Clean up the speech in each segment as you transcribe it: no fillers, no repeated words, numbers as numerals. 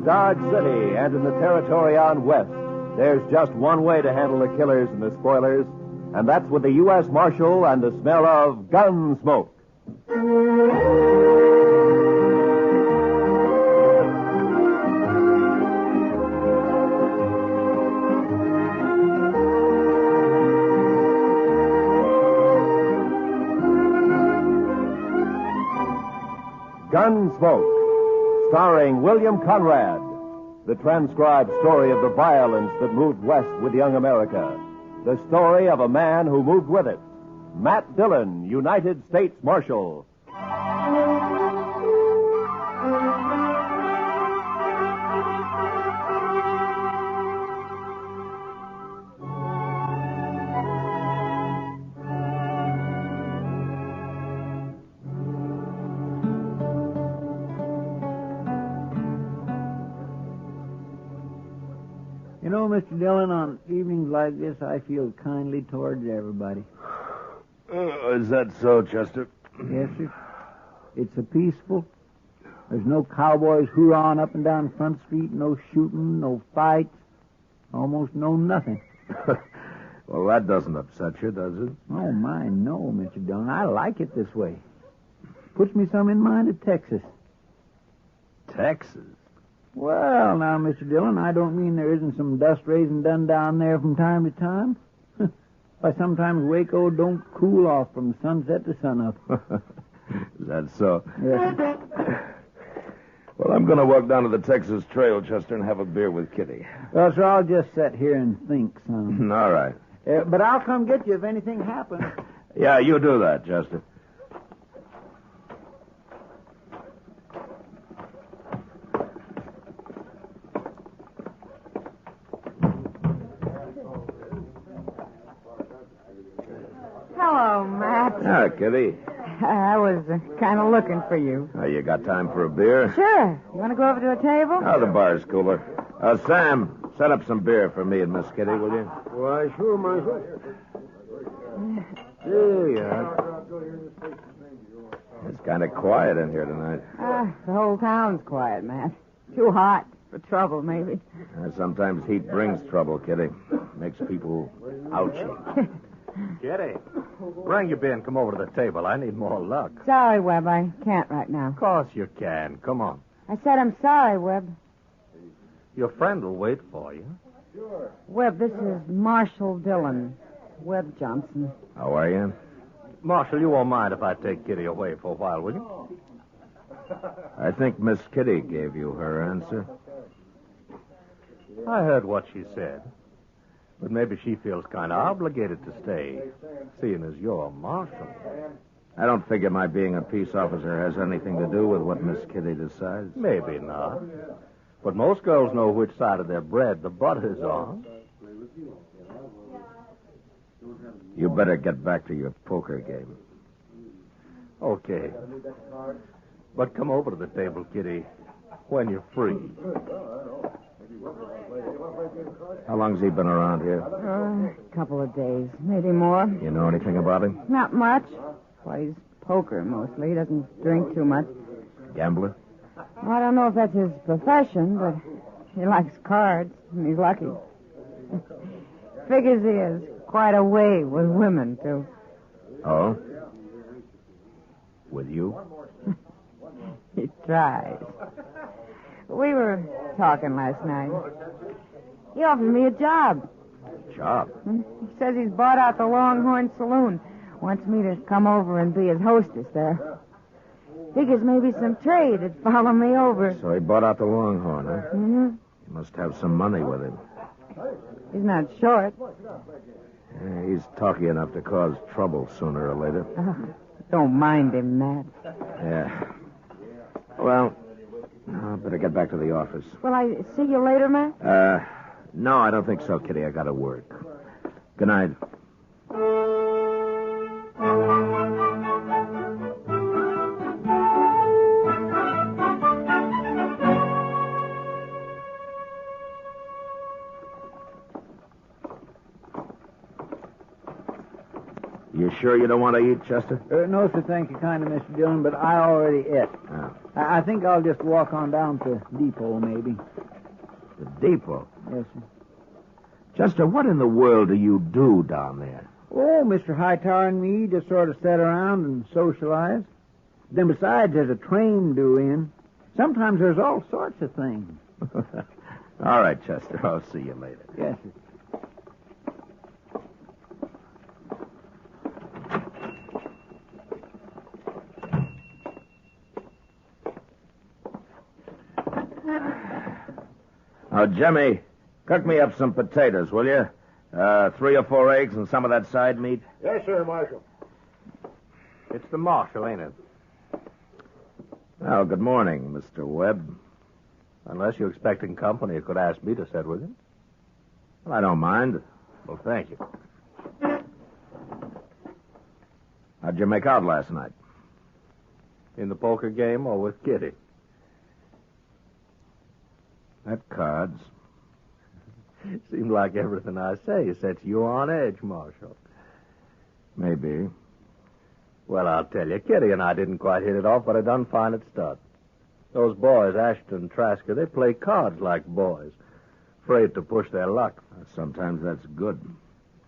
in Dodge City and in the territory on West, there's just one way to handle the killers and the spoilers, and that's with the U.S. Marshal and the smell of Gunsmoke. Gunsmoke, starring William Conrad, the transcribed story of the violence that moved west with young America, the story of a man who moved with it, Matt Dillon, United States Marshal. You know, Mr. Dillon, on evenings like this, I feel kindly towards everybody. Is that so, Chester? Yes, sir. It's a peaceful. There's no cowboys hoorahing up and down Front Street, no shooting, no fights, almost no nothing. Well, that doesn't upset you, does it? Oh, my, no, Mr. Dillon. I like it this way. Puts me some in mind of Texas. Texas? Well, now, Mr. Dillon, I don't mean there isn't some dust raising done down there from time to time. Why, sometimes Waco don't cool off from sunset to sunup. Is that so? Yes, sir. Well, I'm going to walk down to the Texas Trail, Chester, and have a beer with Kitty. Well, sir, I'll just sit here and think, son. All right. But I'll come get you if anything happens. Yeah, you do that, Chester. Hello, Matt. Ah, Kitty. I was kind of looking for you. You got time for a beer? Sure. You want to go over to a table? Oh, the bar's cooler. Sam, set up some beer for me and Miss Kitty, will you? Why, sure, Marshal. There you are. It's kind of quiet in here tonight. The whole town's quiet, Matt. Too hot for trouble, maybe. Sometimes heat brings trouble, Kitty. Makes people ouchy. Kitty, bring your beer and come over to the table. I need more luck. Sorry, Webb. I can't right now. Of course you can. Come on. I said I'm sorry, Webb. Your friend will wait for you. Webb, this is Marshal Dillon. Webb Johnson. How are you? Marshal, you won't mind if I take Kitty away for a while, will you? I think Miss Kitty gave you her answer. I heard what she said. But maybe she feels kind of obligated to stay, seeing as you're a marshal. I don't figure my being a peace officer has anything to do with what Miss Kitty decides. Maybe not. But most girls know which side of their bread the butter's on. You better get back to your poker game. Okay. But come over to the table, Kitty, when you're free. How long's he been around here? A couple of days, maybe more. You know anything about him? Not much. Plays poker mostly. He doesn't drink too much. Gambler? Well, I don't know if that's his profession, but he likes cards, and he's lucky. Figures he has quite a way with women, too. Oh? With you? He tries. We were talking last night. He offered me a job. Job? He says he's bought out the Longhorn Saloon. Wants me to come over and be his hostess there. Figures maybe some trade would follow me over. So he bought out the Longhorn, huh? Mm-hmm. He must have some money with him. He's not short. Yeah, he's talky enough to cause trouble sooner or later. Don't mind him, Matt. Yeah. Well, I better get back to the office. Will I see you later, Matt? No, I don't think so, Kitty. I gotta work. Good night. You sure you don't want to eat, Chester? No, sir, thank you kindly, Mr. Dillon, but I already ate. Oh. I think I'll just walk on down to Depot, maybe. The depot? Yes, sir. Chester, what in the world do you do down there? Oh, Mr. Hightower and me just sort of sit around and socialize. Then besides, there's a train due in. Sometimes there's all sorts of things. All right, Chester. I'll see you later. Yes, sir. Now, Jimmy, cook me up some potatoes, will you? 3 or 4 eggs and some of that side meat. Yes, sir, Marshal. It's the marshal, ain't it? Well, good morning, Mr. Webb. Unless you're expecting company, you could ask me to sit with you. Well, I don't mind. Well, thank you. How'd you make out last night? In the poker game or with Kitty? At cards. Seems like everything I say sets you on edge, Marshal. Maybe. Well, I'll tell you, Kitty and I didn't quite hit it off, but I done fine at start. Those boys, Ashton and Trasker, they play cards like boys. Afraid to push their luck. Sometimes that's good.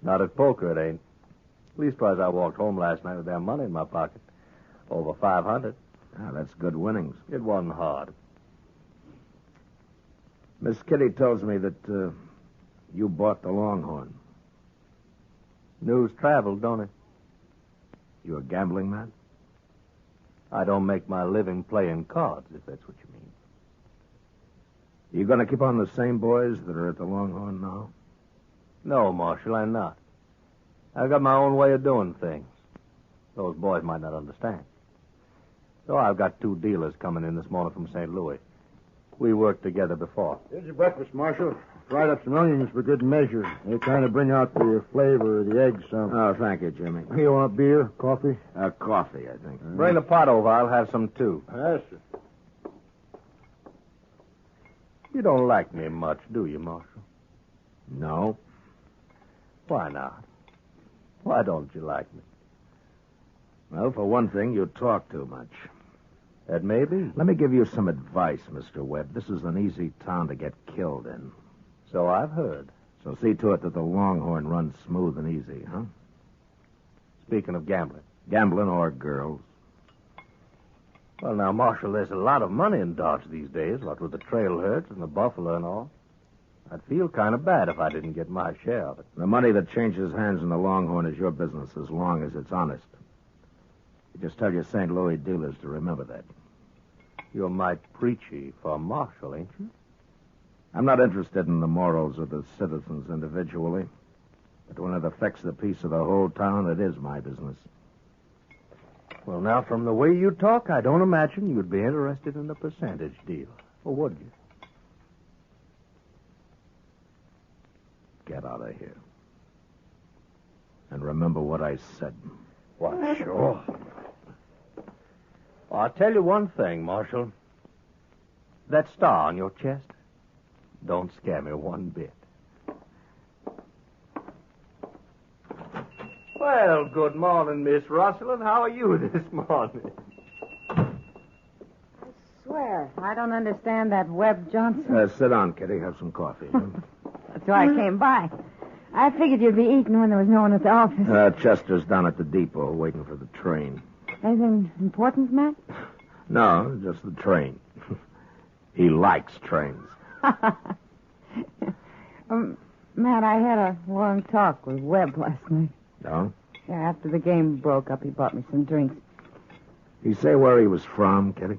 Not at poker, it ain't. Leastwise, I walked home last night with their money in my pocket. Over 500. That's good winnings. It wasn't hard. Miss Kitty tells me that you bought the Longhorn. News traveled, don't it? You a gambling man? I don't make my living playing cards, if that's what you mean. You going to keep on the same boys that are at the Longhorn now? No, Marshal, I'm not. I've got my own way of doing things. Those boys might not understand. So I've got 2 dealers coming in this morning from St. Louis. We worked together before. Here's your breakfast, Marshal. Fried up some onions for good measure. They kind of bring out the flavor of the eggs some. Oh, thank you, Jimmy. You want beer, coffee? Coffee, I think. Bring the pot over. I'll have some, too. Yes, sir. You don't like me much, do you, Marshal? No. Why not? Why don't you like me? Well, for one thing, you talk too much. That may be. Let me give you some advice, Mr. Webb. This is an easy town to get killed in. So I've heard. So see to it that the Longhorn runs smooth and easy, huh? Speaking of gambling. Gambling or girls. Well, now, Marshal, there's a lot of money in Dodge these days, what with the trail herds and the buffalo and all. I'd feel kind of bad if I didn't get my share of it. The money that changes hands in the Longhorn is your business as long as it's honest. You just tell your St. Louis dealers to remember that. You're mighty preachy for Marshal, ain't you? I'm not interested in the morals of the citizens individually. But when it affects the peace of the whole town, it is my business. Well, now, from the way you talk, I don't imagine you'd be interested in the percentage deal. Or would you? Get out of here. And remember what I said. Why, sure. Well, I'll tell you one thing, Marshal. That star on your chest don't scare me one bit. Well, good morning, Miss Russell, and how are you this morning? I swear, I don't understand that Webb Johnson. Sit down, Kitty. Have some coffee. That's why I came by. I figured you'd be eating when there was no one at the office. Chester's down at the depot waiting for the train. Anything important, Matt? No, just the train. He likes trains. Matt, I had a long talk with Webb last night. No? Yeah, after the game broke up, he bought me some drinks. He say where he was from, Kitty?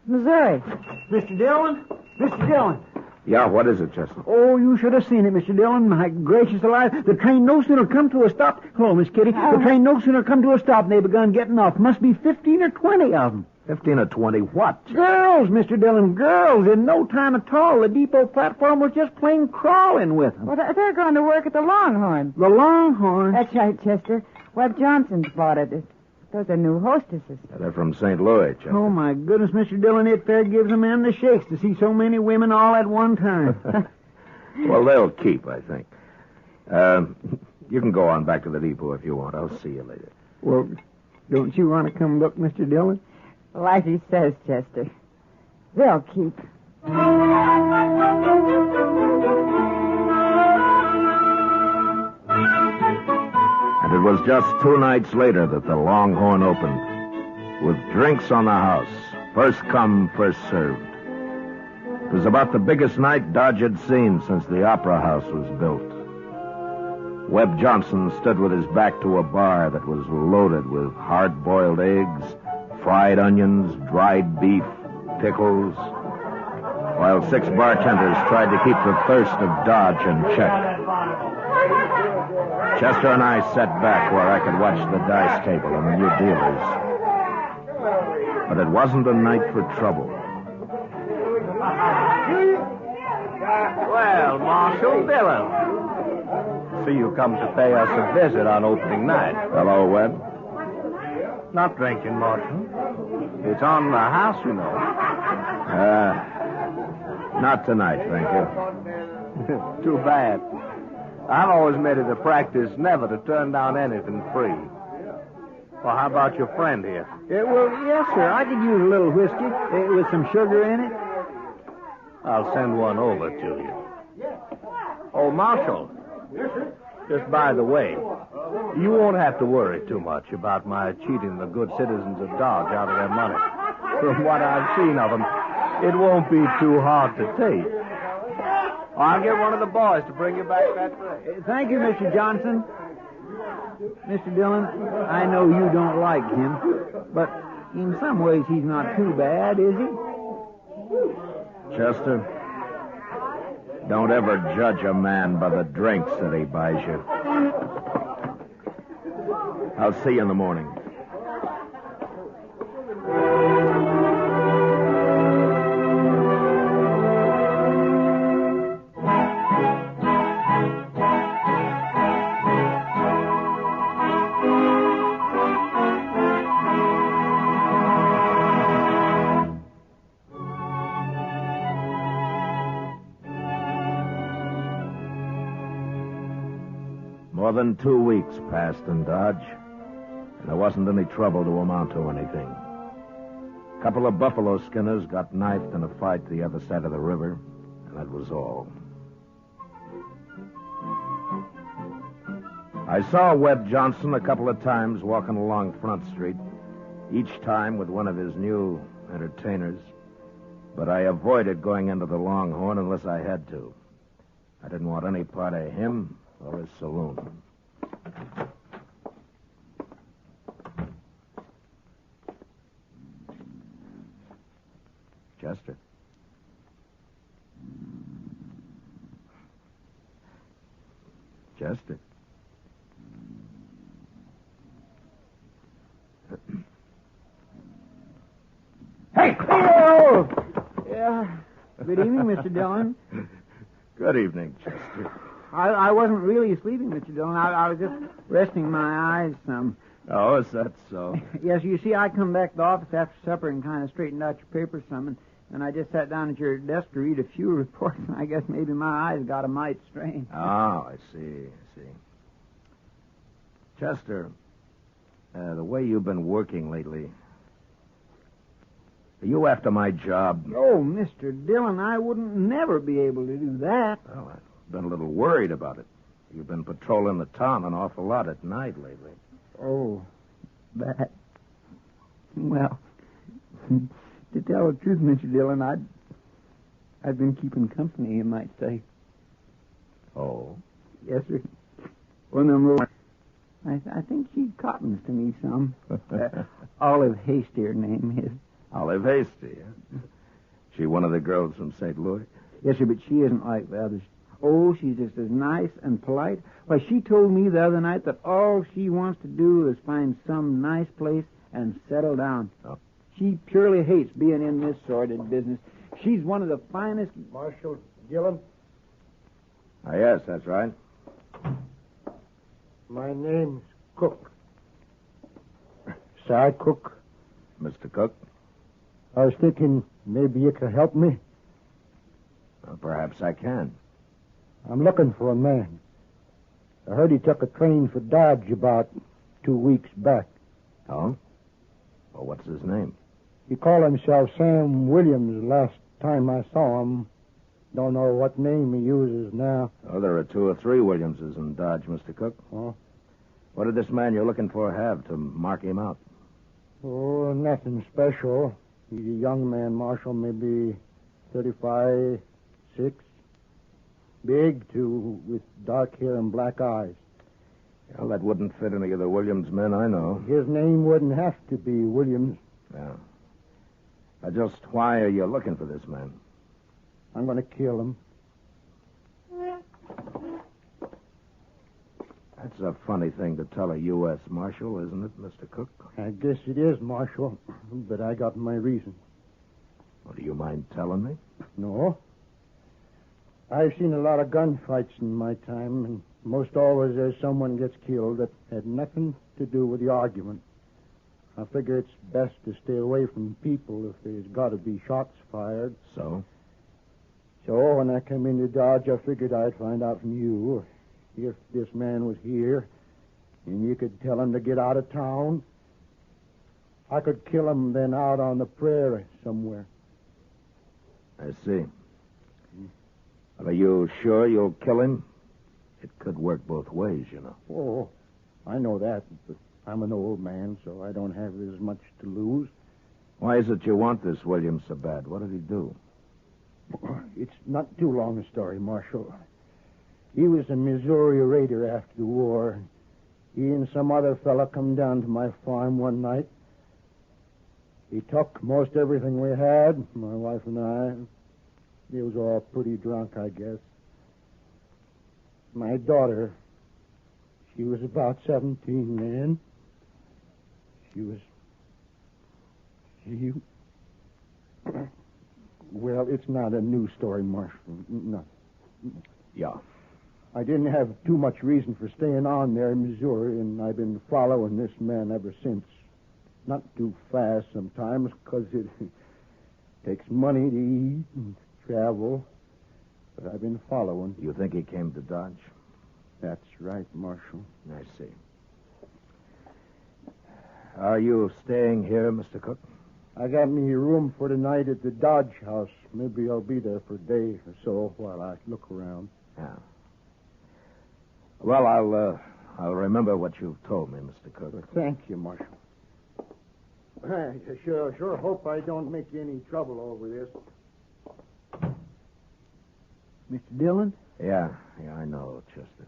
Missouri. Mr. Dillon? Mr. Dillon. Yeah, what is it, Chester? Oh, you should have seen it, Mr. Dillon. My gracious alive. The train no sooner come to a stop. Hello, Miss Kitty. The train no sooner come to a stop and they begun getting off. Must be 15 or 20 of them. 15 or 20 what? Girls, Mr. Dillon, girls. In no time at all. The depot platform was just plain crawling with them. Well, they're going to work at the Longhorn. The Longhorn? That's right, Chester. Webb Johnson's bought it. Those are new hostesses. They're from St. Louis, Chester. Oh, my goodness, Mr. Dillon, it fair gives a man the shakes to see so many women all at one time. Well, they'll keep, I think. You can go on back to the depot if you want. I'll see you later. Well, don't you want to come look, Mr. Dillon? Like he says, Chester. They'll keep. And it was just 2 nights later that the Longhorn opened, with drinks on the house, first come, first served. It was about the biggest night Dodge had seen since the Opera House was built. Webb Johnson stood with his back to a bar that was loaded with hard-boiled eggs, fried onions, dried beef, pickles, while 6 bartenders tried to keep the thirst of Dodge in check. Chester and I sat back where I could watch the dice table and the new dealers. But it wasn't a night for trouble. Well, Marshal Dillon. See you come to pay us a visit on opening night. Hello, Webb. Not drinking, Marshal. It's on the house, you know. Not tonight, thank you. Too bad. I've always made it a practice never to turn down anything free. Well, how about your friend here? Well, yes, sir. I could use a little whiskey with some sugar in it. I'll send one over to you. Oh, Marshal. Just by the way, you won't have to worry too much about my cheating the good citizens of Dodge out of their money. From what I've seen of them, it won't be too hard to take. I'll get one of the boys to bring you back that way. Thank you, Mr. Johnson. Mr. Dillon, I know you don't like him, but in some ways he's not too bad, is he? Chester, don't ever judge a man by the drinks that he buys you. I'll see you in the morning. More than 2 weeks passed in Dodge, and there wasn't any trouble to amount to anything. A couple of buffalo skinners got knifed in a fight the other side of the river, and that was all. I saw Webb Johnson a couple of times walking along Front Street, each time with one of his new entertainers, but I avoided going into the Longhorn unless I had to. I didn't want any part of him or his saloon. Chester. Chester. Hey! Oh! Yeah. Good evening, Mr. Dillon. Good evening, Chester. I wasn't really sleeping, Mr. Dillon. I was just resting my eyes some. Oh, is that so? Yes, you see, I come back to the office after supper and kind of straightened out your papers some, and I just sat down at your desk to read a few reports, and I guess maybe my eyes got a mite strained. Oh, I see. Chester, the way you've been working lately, are you after my job? Oh, Mr. Dillon, I wouldn't never be able to do that. Well, I've been a little worried about it. You've been patrolling the town an awful lot at night lately. Oh, that. Well, to tell the truth, Mr. Dillon, I've been keeping company, you might say. Oh? Yes, sir. One of them little... I think she cottons to me some. Olive Hasty, her name is. Olive Hasty, huh? She one of the girls from St. Louis? Yes, sir, but she isn't like the others. Oh, she's just as nice and polite. Why, she told me the other night that all she wants to do is find some nice place and settle down. Oh. She purely hates being in this sordid business. She's one of the finest... Marshal Gillen? Yes, that's right. My name's Cook. Side Cook. Mr. Cook? I was thinking maybe you could help me. Well, perhaps I can. I'm looking for a man. I heard he took a train for Dodge about 2 weeks back. Oh? Well, what's his name? He called himself Sam Williams last time I saw him. Don't know what name he uses now. Oh, there are 2 or 3 Williamses in Dodge, Mr. Cook. Oh? What did this man you're looking for have to mark him out? Oh, nothing special. He's a young man, Marshal, maybe 35, 6. Big, too, with dark hair and black eyes. Well, that wouldn't fit any of the Williams men I know. His name wouldn't have to be Williams. Yeah. Just why are you looking for this man? I'm going to kill him. That's a funny thing to tell a U.S. Marshal, isn't it, Mr. Cook? I guess it is, Marshal, but I got my reason. Well, do you mind telling me? No. I've seen a lot of gunfights in my time, and most always there's someone gets killed that had nothing to do with the argument. I figure it's best to stay away from people if there's got to be shots fired. So? So when I came into Dodge, I figured I'd find out from you if this man was here, and you could tell him to get out of town. I could kill him then out on the prairie somewhere. I see. Are you sure you'll kill him? It could work both ways, you know. Oh, I know that, but I'm an old man, so I don't have as much to lose. Why is it you want this Williams so bad? What did he do? It's not too long a story, Marshal. He was a Missouri raider after the war. He and some other fella come down to my farm one night. He took most everything we had, my wife and I. He was all pretty drunk, I guess. My daughter, she was about 17 then. Well, it's not a new story, Marshal. No. Yeah. I didn't have too much reason for staying on there in Missouri, and I've been following this man ever since. Not too fast sometimes, because it takes money to eat and travel. But I've been following. You think he came to Dodge? That's right, Marshal. I see. Are you staying here, Mr. Cook? I got me a room for tonight at the Dodge House. Maybe I'll be there for a day or so while I look around. Yeah. Well, I'll remember what you've told me, Mr. Cook. Well, thank you, Marshal. I sure hope I don't make you any trouble over this. Mr. Dillon? Yeah, I know, Chester.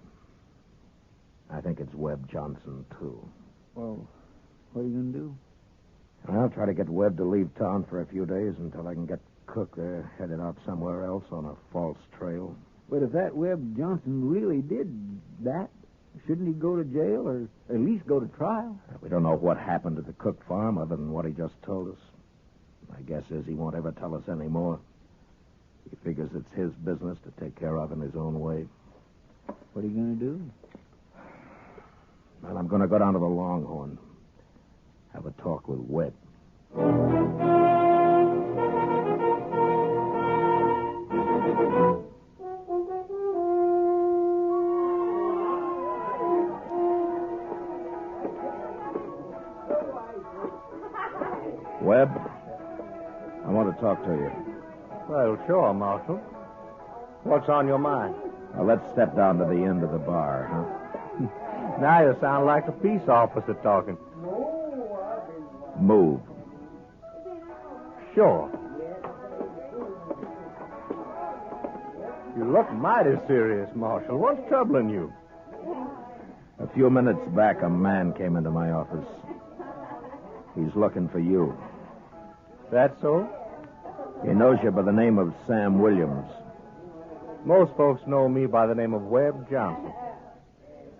I think it's Webb Johnson, too. Well, what are you going to do? I'll try to get Webb to leave town for a few days until I can get Cook there, headed out somewhere else on a false trail. But if that Webb Johnson really did that, shouldn't he go to jail or at least go to trial? We don't know what happened at the Cook farm other than what he just told us. My guess is he won't ever tell us any more. He figures it's his business to take care of in his own way. What are you going to do? Well, I'm going to go down to the Longhorn. Have a talk with Webb. Webb, I want to talk to you. Well, sure, Marshal. What's on your mind? Now, let's step down to the end of the bar, huh? Now you sound like a peace officer talking. Move. Sure. You look mighty serious, Marshal. What's troubling you? A few minutes back, a man came into my office. He's looking for you. That so? He knows you by the name of Sam Williams. Most folks know me by the name of Webb Johnson.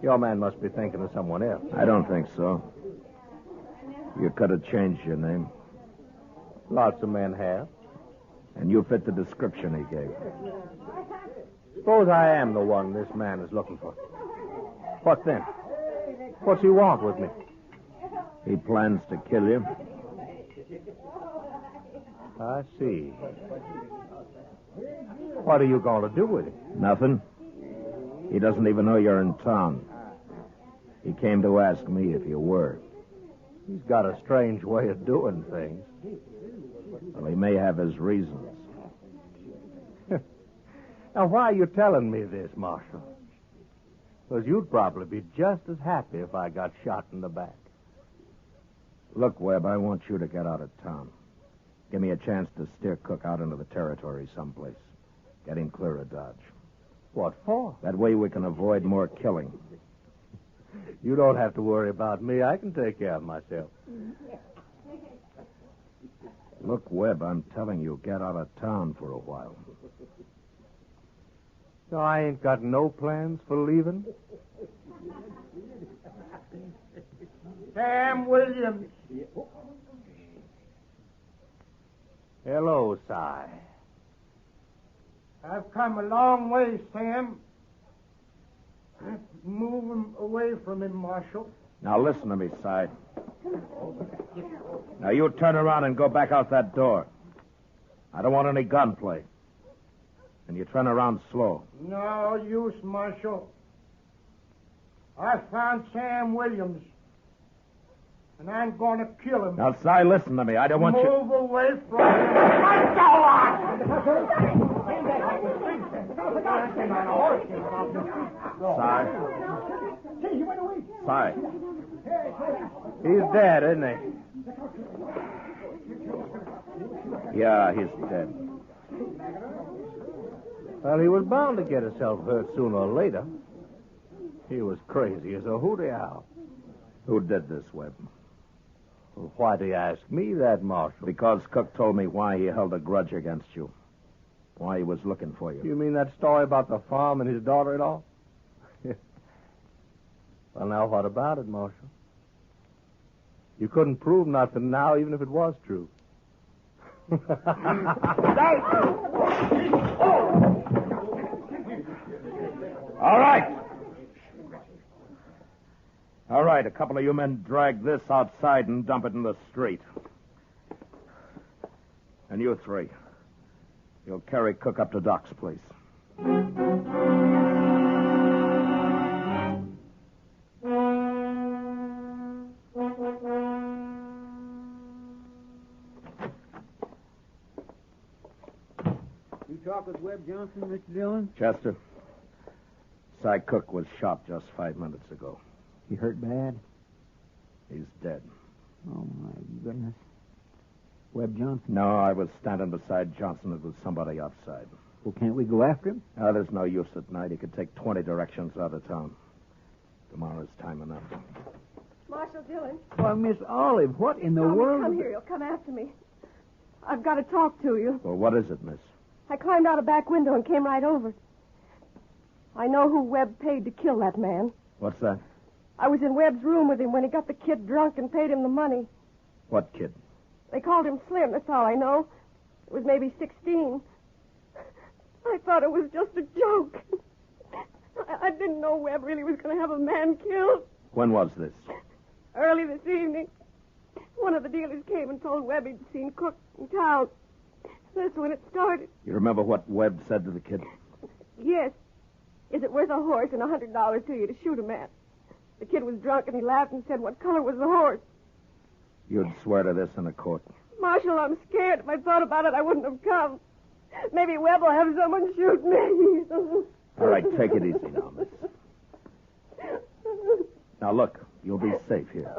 Your man must be thinking of someone else. I don't think so. You could have changed your name. Lots of men have. And you fit the description he gave. Suppose I am the one this man is looking for. What then? What's he want with me? He plans to kill you. I see. What are you going to do with him? Nothing. He doesn't even know you're in town. He came to ask me if you were. He's got a strange way of doing things. Well, he may have his reasons. Now, why are you telling me this, Marshal? Because you'd probably be just as happy if I got shot in the back. Look, Webb, I want you to get out of town. Give me a chance to steer Cook out into the territory someplace. Get him clear of Dodge. What for? That way we can avoid more killing. You don't have to worry about me. I can take care of myself. Look, Webb, I'm telling you, get out of town for a while. So I ain't got no plans for leaving? Sam Williams. Hello, Si. I've come a long way, Sam. Moving away from him, Marshal. Now listen to me, Si. Now you turn around and go back out that door. I don't want any gunplay. And you turn around slow. No use, Marshal. I found Sam Williams. And I'm going to kill him. Now, Si, listen to me. I don't want you... Move away from him. Let go on! Si. He's dead, isn't he? Yeah, he's dead. Well, he was bound to get himself hurt sooner or later. He was crazy as a hooty owl. Who did this, Webb? Well, why do you ask me that, Marshal? Because Cook told me why he held a grudge against you. Why he was looking for you. You mean that story about the farm and his daughter-in-law? Well, now, what about it, Marshal? You couldn't prove nothing now, even if it was true. All right. All right, a couple of you men drag this outside and dump it in the street. And you three, you'll carry Cook up to Doc's place. You talk with Webb Johnson, Mr. Dillon? Chester, Cy Cook was shot just 5 minutes ago. He hurt bad? He's dead. Oh, my goodness. Webb Johnson? No, I was standing beside Johnson. It was somebody outside. Well, can't we go after him? There's no use at night. He could take 20 directions out of town. Tomorrow's time enough. Marshal Dillon. Why, Miss Olive, what in the world? Come here. You'll come after me. I've got to talk to you. Well, what is it, miss? I climbed out a back window and came right over. I know who Webb paid to kill that man. What's that? I was in Webb's room with him when he got the kid drunk and paid him the money. What kid? They called him Slim, that's all I know. It was maybe 16. I thought it was just a joke. I didn't know Webb really was going to have a man killed. When was this? Early this evening. One of the dealers came and told Webb he'd seen Cook in town. That's when it started. You remember what Webb said to the kid? Yes. Is it worth a horse and $100 to you to shoot a man? The kid was drunk and he laughed and said, what color was the horse? You'd swear to this in a court. Marshal, I'm scared. If I thought about it, I wouldn't have come. Maybe Webb will have someone shoot me. All right, take it easy now, miss. Now, look, you'll be safe here.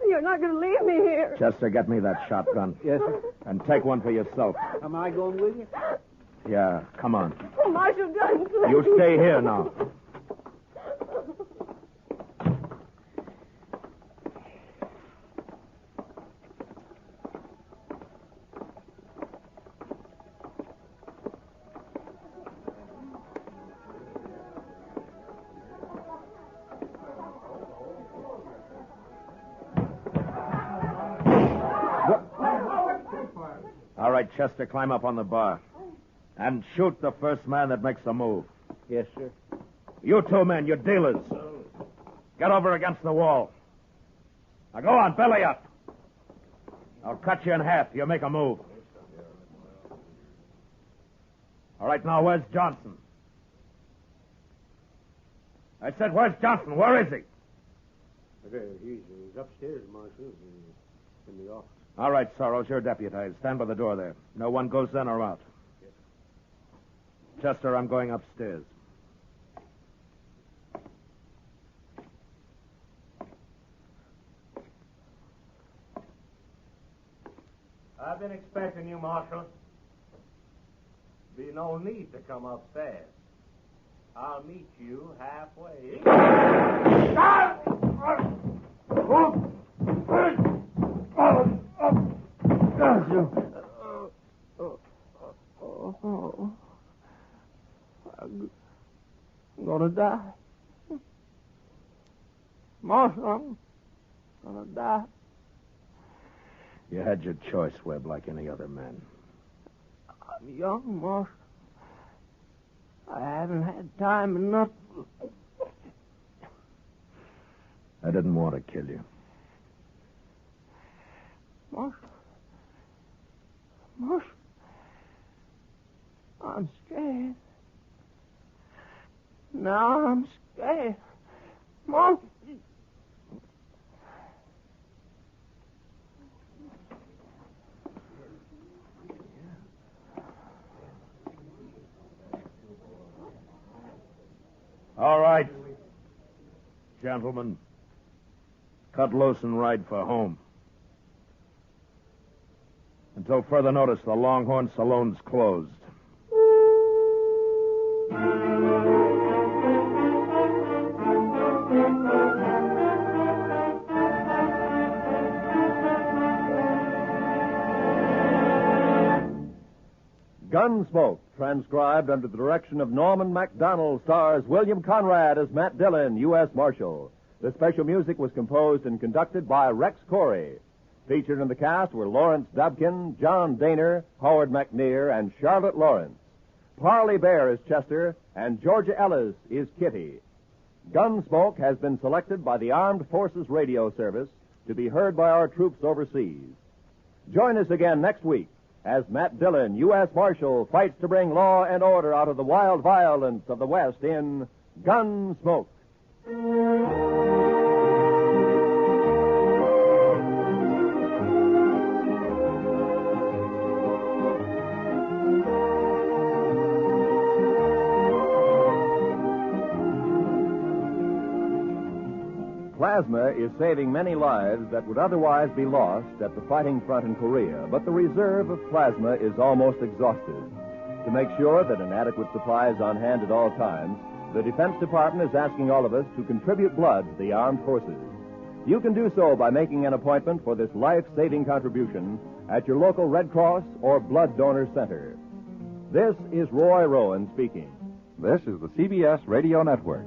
You're not going to leave me here. Chester, get me that shotgun. Yes, sir. And take one for yourself. Am I going with you? Yeah, come on. Oh, Marshal Dunn, please. You stay here now. All right, Chester, climb up on the bar. And shoot the first man that makes a move. Yes, sir. You two men, you're dealers. Get over against the wall. Now go on, belly up. I'll cut you in half. You make a move. All right, now, where's Johnson? I said, where's Johnson? Where is he? Okay, he's upstairs, Marshal, in the office. All right, Sorrells, you're deputized. Stand by the door there. No one goes in or out. Yes. Chester, I'm going upstairs. I've been expecting you, Marshal. Be no need to come upstairs. I'll meet you halfway. I'm gonna die. Marshal, I'm gonna die. You had your choice, Webb, like any other man. I'm young, Marshal. I haven't had time enough. I didn't want to kill you. Marshal, I'm scared. Now I'm scared. Marshal. All right. Gentlemen, cut loose and ride for home. Until further notice, the Longhorn Saloon's closed. Gunsmoke, transcribed under the direction of Norman MacDonald, stars William Conrad as Matt Dillon, U.S. Marshal. The special music was composed and conducted by Rex Corey. Featured in the cast were Lawrence Dobkin, John Daner, Howard McNear, and Charlotte Lawrence. Parley Bear is Chester, and Georgia Ellis is Kitty. Gunsmoke has been selected by the Armed Forces Radio Service to be heard by our troops overseas. Join us again next week as Matt Dillon, U.S. Marshal, fights to bring law and order out of the wild violence of the West in Gunsmoke. Plasma is saving many lives that would otherwise be lost at the fighting front in Korea, but the reserve of plasma is almost exhausted. To make sure that an adequate supply is on hand at all times, the Defense Department is asking all of us to contribute blood to the armed forces. You can do so by making an appointment for this life-saving contribution at your local Red Cross or Blood Donor Center. This is Roy Rowan speaking. This is the CBS Radio Network.